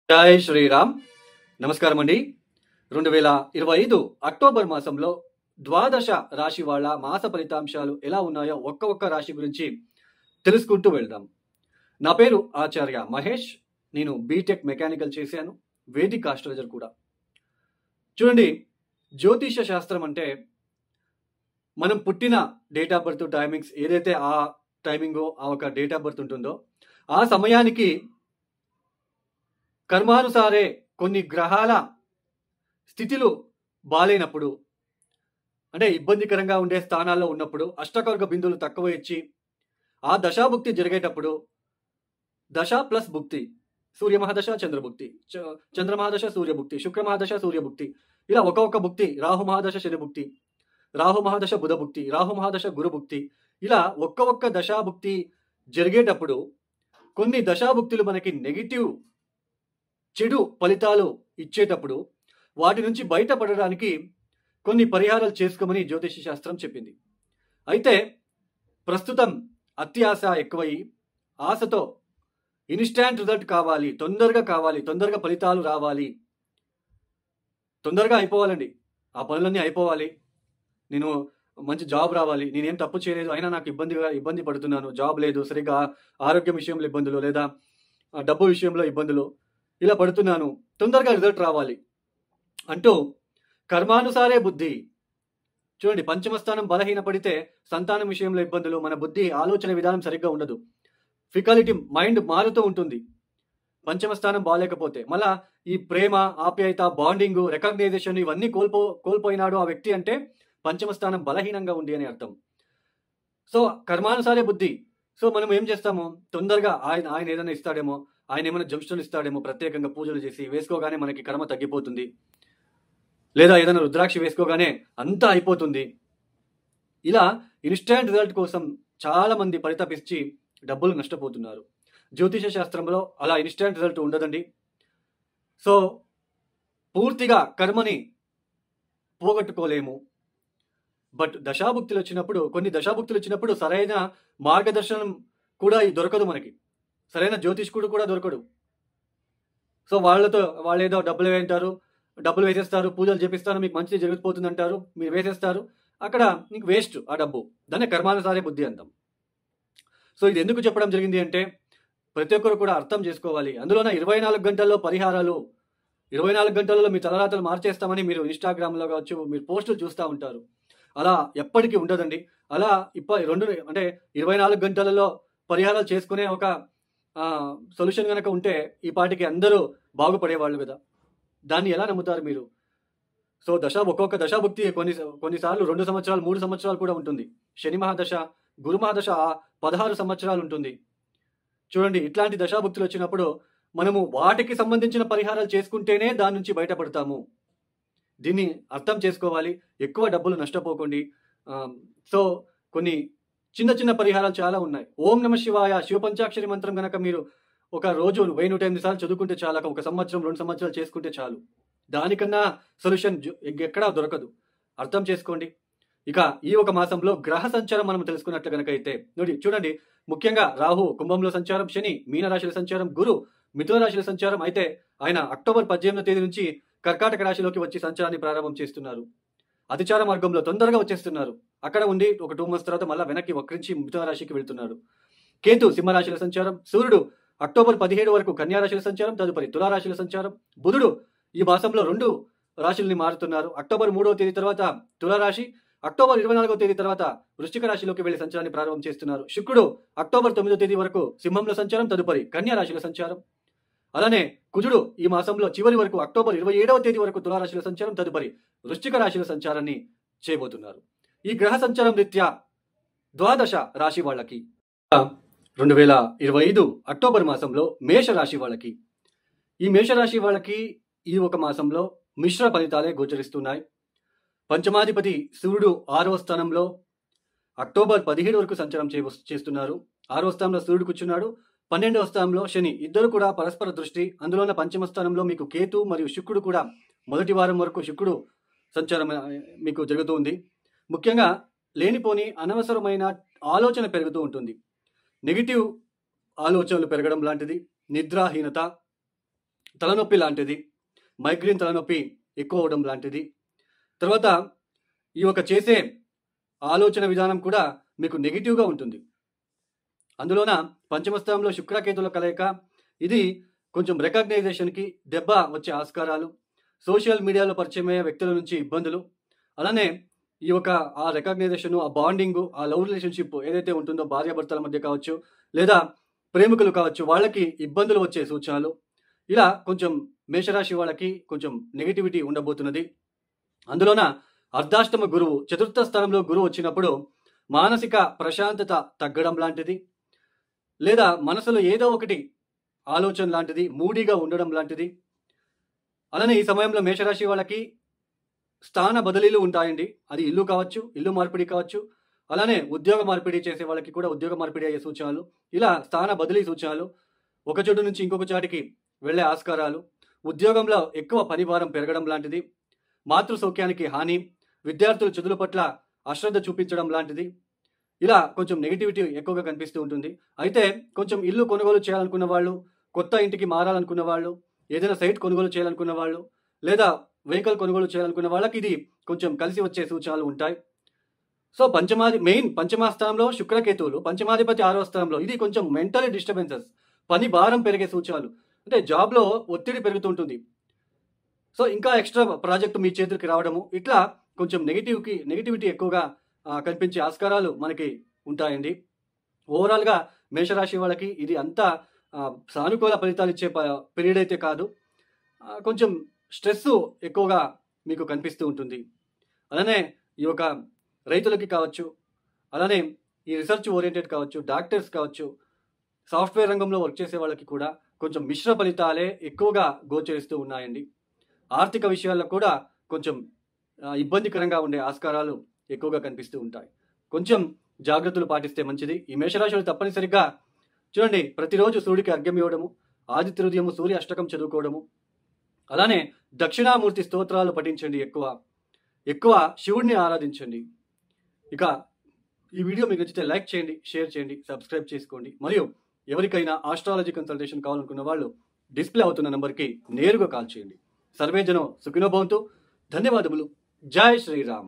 జై శ్రీరామ్. నమస్కారం అండి. 2025 అక్టోబర్ మాసంలో ద్వాదశ రాశి వాళ్ళ మాస ఫలితాంశాలు ఎలా ఉన్నాయో ఒక్క రాశి గురించి తెలుసుకుంటూ వెళ్దాం. నా పేరు ఆచార్య మహేష్. నేను బీటెక్ మెకానికల్ చేశాను, వేదిక్ ఆస్ట్రాలజర్ కూడా. చూడండి, జ్యోతిష శాస్త్రం అంటే మనం పుట్టిన డేట్ ఆఫ్ బర్త్ టైమింగ్స్ ఏదైతే ఆ టైమింగ్ ఆ ఒక డేట్ ఆఫ్ బర్త్ ఉంటుందో ఆ సమయానికి కర్మానుసారే కొన్ని గ్రహాల స్థితిలు బాలేనప్పుడు, అంటే ఇబ్బందికరంగా ఉండే స్థానాల్లో ఉన్నప్పుడు, అష్టకవర్గ బిందువులు తక్కువ ఇచ్చి ఆ దశాభుక్తి జరిగేటప్పుడు, దశ ప్లస్ భుక్తి, సూర్యమహాదశ చంద్రభుక్తి, చంద్రమహాదశ సూర్యభుక్తి, శుక్రమహాదశ సూర్యభుక్తి, ఇలా ఒక్కొక్క భుక్తి, రాహు మహాదశ శనిభుక్తి, రాహు మహాదశ బుధభుక్తి, రాహు మహాదశ గురుభుక్తి, ఇలా ఒక్క దశాభుక్తి జరిగేటప్పుడు కొన్ని దశాభుక్తులు మనకి నెగిటివ్ చెడు ఫలితాలు ఇచ్చేటప్పుడు వాటి నుంచి బయటపడడానికి కొన్ని పరిహారాలు చేసుకోమని జ్యోతిష శాస్త్రం చెప్పింది. అయితే ప్రస్తుతం అత్యాశ ఎక్కువయి ఆశతో ఇన్స్టాంట్ రిజల్ట్ కావాలి, తొందరగా ఫలితాలు రావాలి, తొందరగా అయిపోవాలండి, ఆ పనులన్నీ అయిపోవాలి, నేను మంచి జాబ్ రావాలి, నేనేం తప్పు చేయలేదు అయినా నాకు ఇబ్బంది పడుతున్నాను, జాబ్ లేదు, సరిగ్గా ఆరోగ్యం విషయంలో ఇబ్బందులు, లేదా డబ్బు విషయంలో ఇబ్బందులు, ఇలా పడుతున్నాను, తొందరగా రిజల్ట్ రావాలి అంటూ కర్మానుసారే బుద్ధి. చూడండి, పంచమస్థానం బలహీన పడితే సంతానం విషయంలో ఇబ్బందులు, మన బుద్ధి ఆలోచన విధానం సరిగ్గా ఉండదు, ఫికాలిటీ మైండ్ మారుతూ ఉంటుంది. పంచమస్థానం బాగాలేకపోతే మళ్ళా ఈ ప్రేమ, ఆప్యాయత, బాండింగ్, రికగ్నైజేషన్ ఇవన్నీ కోల్పోయినాడు ఆ వ్యక్తి అంటే పంచమస్థానం బలహీనంగా ఉంది అని అర్థం. సో కర్మానుసారే బుద్ధి. సో మనం ఏం చేస్తాము, తొందరగా ఆయన ఏదైనా ఇస్తాడేమో, ఆయన ఏమైనా జంక్షన్ ఇస్తాడేమో, ప్రత్యేకంగా పూజలు చేసి వేసుకోగానే మనకి కర్మ తగ్గిపోతుంది, లేదా ఏదైనా రుద్రాక్షి వేసుకోగానే అంతా అయిపోతుంది. ఇలా ఇన్స్టాంట్ రిజల్ట్ కోసం చాలా మంది పరితపించి డబ్బులు నష్టపోతున్నారు. జ్యోతిష శాస్త్రంలో అలా ఇన్స్టాంట్ రిజల్ట్ ఉండదండి. సో పూర్తిగా కర్మని పోగొట్టుకోలేము. బట్ కొన్ని దశాభుక్తులు వచ్చినప్పుడు సరైన మార్గదర్శనం కూడా దొరకదు మనకి, సరైన జ్యోతిష్కుడు కూడా దొరకడు. సో వాళ్ళు ఏదో డబ్బులు వేసేస్తారు, పూజలు చేపిస్తారు, మీకు మంచిది జరిగిపోతుంది అంటారు, మీరు వేసేస్తారు, అక్కడ మీకు వేస్ట్ ఆ డబ్బు. దాన్ని కర్మానుసారే బుద్ధి అంటాం. సో ఇది ఎందుకు చెప్పడం జరిగింది అంటే ప్రతి ఒక్కరు కూడా అర్థం చేసుకోవాలి. అందులోన 24 గంటల్లో పరిహారాలు, 24 గంటలలో మీ తలరాతలు మార్చేస్తామని మీరు ఇన్స్టాగ్రామ్లో కావచ్చు, మీరు పోస్టులు చూస్తూ ఉంటారు. అలా ఎప్పటికీ ఉండదండి. అలా 24 గంటలలో పరిహారాలు చేసుకునే ఒక సొల్యూషన్ కనుక ఉంటే ఈ పాటికి అందరూ బాగుపడేవాళ్ళు కదా. దాన్ని ఎలా నమ్ముతారు మీరు? సో ఒక్కొక్క దశాభుక్తి కొన్నిసార్లు 2 సంవత్సరాలు 3 సంవత్సరాలు కూడా ఉంటుంది. శని మహాదశ, గురు మహాదశ 16 సంవత్సరాలు ఉంటుంది. చూడండి, ఇట్లాంటి దశాభుక్తులు వచ్చినప్పుడు మనము వాటికి సంబంధించిన పరిహారాలు చేసుకుంటేనే దాని నుంచి బయటపడతాము. దీన్ని అర్థం చేసుకోవాలి. ఎక్కువ డబ్బులు నష్టపోకండి. సో కొన్ని చిన్న పరిహారాలు చాలా ఉన్నాయి. ఓం నమ శివాయ శివపంచాక్షరి మంత్రం కనుక మీరు ఒక రోజు 108 సార్లు చదువుకుంటే చాలు, ఒక సంవత్సరం 2 సంవత్సరాలు చేసుకుంటే చాలు. దానికన్నా సొల్యూషన్ ఎక్కడా దొరకదు. అర్థం చేసుకోండి. ఇక ఈ ఒక మాసంలో గ్రహ సంచారం మనం తెలుసుకున్నట్లు కనుక అయితే చూడండి, ముఖ్యంగా రాహు కుంభంలో సంచారం, శని మీనరాశిలో సంచారం, గురు మిథున రాశిలో సంచారం. అయితే ఆయన అక్టోబర్ 18వ తేదీ నుంచి కర్కాటక రాశిలోకి వచ్చి సంచారాన్ని ప్రారంభం చేస్తున్నారు. అతిచార మార్గంలో తొందరగా వచ్చేస్తున్నారు. అక్కడ ఉండి ఒక 2 months తర్వాత మళ్ళీ వెనక్కి వక్రించి మిథున రాశికి వెళ్తున్నాడు. కేతు సింహరాశిలో సంచారం, సూర్యుడు అక్టోబర్ 17 వరకు కన్యా రాశిలో సంచారం, తదుపరి తులారాశిలో సంచారం. బుధుడు ఈ మాసంలో 2 రాశుల్ని మారుతున్నారు. అక్టోబర్ 3వ తేదీ తర్వాత తులారాశి, అక్టోబర్ 24వ తేదీ తర్వాత వృశ్చిక రాశిలోకి వెళ్లి సంచారాన్ని ప్రారంభం చేస్తున్నారు. శుక్రుడు అక్టోబర్ 9వ తేదీ వరకు సింహంలో సంచారం, తదుపరి కన్యా రాశిలో సంచారం. అలానే కుజుడు ఈ మాసంలో చివరి వరకు అక్టోబర్ 27వ తేదీ వరకు తులారాశిలో సంచారం, తదుపరి వృశ్చిక రాశిలో సంచారాన్ని చేయబోతున్నారు. ఈ గ్రహ సంచారం రీత్యా ద్వాదశ రాశి వాళ్ళకి 2025 అక్టోబర్ మాసంలో మేషరాశి వాళ్ళకి, ఈ మేషరాశి వాళ్ళకి ఈ ఒక మాసంలో మిశ్ర ఫలితాలే గోచరిస్తున్నాయి. పంచమాధిపతి సూర్యుడు 6వ స్థానంలో అక్టోబర్ 17 వరకు సంచారం చేస్తున్నారు. 6వ స్థానంలో సూర్యుడు కూర్చున్నాడు. 12వ స్థానంలో శని, ఇద్దరు కూడా పరస్పర దృష్టి. అందులోన పంచమ స్థానంలో మీకు కేతు మరియు శుక్రుడు కూడా మొదటి వారం వరకు శుక్రుడు సంచారం మీకు జరుగుతూ ఉంది. ముఖ్యంగా లేనిపోని అనవసరమైన ఆలోచన పెరుగుతూ ఉంటుంది. నెగిటివ్ ఆలోచనలు పెరగడం లాంటిది, నిద్రాహీనత, తలనొప్పి లాంటిది, మైగ్రేన్ తలనొప్పి ఎక్కువ అవడం లాంటిది. తర్వాత ఈ యొక్క చేసే ఆలోచన విధానం కూడా మీకు నెగిటివ్గా ఉంటుంది. అందులోన పంచమస్థానంలో శుక్రకేతుల కలయిక, ఇది కొంచెం రికగ్నైజేషన్కి దెబ్బ వచ్చే ఆస్కారాలు, సోషల్ మీడియాలో పరిచయమయ్యే వ్యక్తుల నుంచి ఇబ్బందులు, అలానే ఈ యొక్క ఆ రికగ్నైజేషన్, ఆ బాండింగ్, ఆ లవ్ రిలేషన్షిప్ ఏదైతే ఉంటుందో భార్యాభర్తల మధ్య కావచ్చు, లేదా ప్రేమికులు కావచ్చు, వాళ్ళకి ఇబ్బందులు వచ్చే సూచనలు. ఇలా కొంచెం మేషరాశి వాళ్ళకి కొంచెం నెగిటివిటీ ఉండబోతున్నది. అందులోన అర్ధాష్టమ గురువు, చతుర్థ స్థానంలో గురువు వచ్చినప్పుడు మానసిక ప్రశాంతత తగ్గడం లాంటిది, లేదా మనసులో ఏదో ఒకటి ఆలోచన లాంటిది, మూడీగా ఉండడం లాంటిది. అలానే ఈ సమయంలో మేషరాశి వాళ్ళకి స్థాన బదిలీలు ఉంటాయండి. అది ఇల్లు కావచ్చు, ఇల్లు మార్పిడి కావచ్చు, అలానే ఉద్యోగ మార్పిడి చేసే వాళ్ళకి కూడా ఉద్యోగ మార్పిడి అయ్యే సూచనలు, ఇలా స్థాన బదిలీ సూచనలు, ఒక చోటు నుంచి ఇంకొక చాటికి వెళ్లే ఆస్కారాలు, ఉద్యోగంలో ఎక్కువ పనిభారం పెరగడం లాంటిది, మాతృ సౌఖ్యానికి హాని, విద్యార్థులు చదువుల పట్ల అశ్రద్ధ చూపించడం లాంటిది. ఇలా కొంచెం నెగిటివిటీ ఎక్కువగా కనిపిస్తూ ఉంటుంది. అయితే కొంచెం ఇల్లు కొనుగోలు చేయాలనుకున్న వాళ్ళు, కొత్త ఇంటికి మారాలనుకున్న వాళ్ళు, ఏదైనా సైట్ కొనుగోలు చేయాలనుకున్న వాళ్ళు, లేదా వెహికల్ కొనుగోలు చేయాలనుకున్న వాళ్ళకి ఇది కొంచెం కలిసి వచ్చే సూచనలు ఉంటాయి. సో పంచమ స్థానంలో శుక్రకేతువులు, పంచమాధిపతి 6వ స్థానంలో, ఇది కొంచెం మెంటల్ డిస్టర్బెన్సెస్, పని భారం పెరిగే సూచనలు. అంటే జాబ్లో ఒత్తిడి పెరుగుతుంటుంది. సో ఇంకా ఎక్స్ట్రా ప్రాజెక్టు మీ చేతులకి రావడము, ఇట్లా కొంచెం నెగిటివిటీ ఎక్కువగా కనిపించే ఆస్కారాలు మనకి ఉంటాయండి. ఓవరాల్గా మేషరాశి వాళ్ళకి ఇది అంతా సానుకూల ఫలితాలు ఇచ్చే పీరియడ్ అయితే కాదు. కొంచెం స్ట్రెస్ ఎక్కువగా మీకు కనిపిస్తూ ఉంటుంది. అలానే ఈ యొక్క రైతులకి కావచ్చు, అలానే ఈ రీసెర్చ్ ఓరియంటెడ్ కావచ్చు, డాక్టర్స్ కావచ్చు, సాఫ్ట్వేర్ రంగంలో వర్క్ చేసే వాళ్ళకి కూడా కొంచెం మిశ్ర ఫలితాలే ఎక్కువగా గోచరిస్తూ ఉన్నాయండి. ఆర్థిక విషయాల్లో కూడా కొంచెం ఇబ్బందికరంగా ఉండే ఆస్కారాలు ఎక్కువగా కనిపిస్తూ ఉంటాయి. కొంచెం జాగ్రత్తలు పాటిస్తే మంచిది. ఈ మేషరాశులు తప్పనిసరిగా చూడండి, ప్రతిరోజు సూర్యుడికి అర్ఘ్యం ఇవ్వడము, ఆదిత్య హృదయము, సూర్య అష్టకం చదువుకోవడము, అలానే దక్షిణామూర్తి స్తోత్రాలు పఠించండి, ఎక్కువ శివుడిని ఆరాధించండి. ఇక ఈ వీడియో మీకు నచ్చితే లైక్ చేయండి, షేర్ చేయండి, సబ్స్క్రైబ్ చేసుకోండి. మరియు ఎవరికైనా ఆస్ట్రాలజీ కన్సల్టేషన్ కావాలనుకున్న వాళ్ళు డిస్ప్లే అవుతున్న నంబర్కి నేరుగా కాల్ చేయండి. సర్వేజనం సుఖినో భవంతు. ధన్యవాదములు. జై శ్రీరామ్.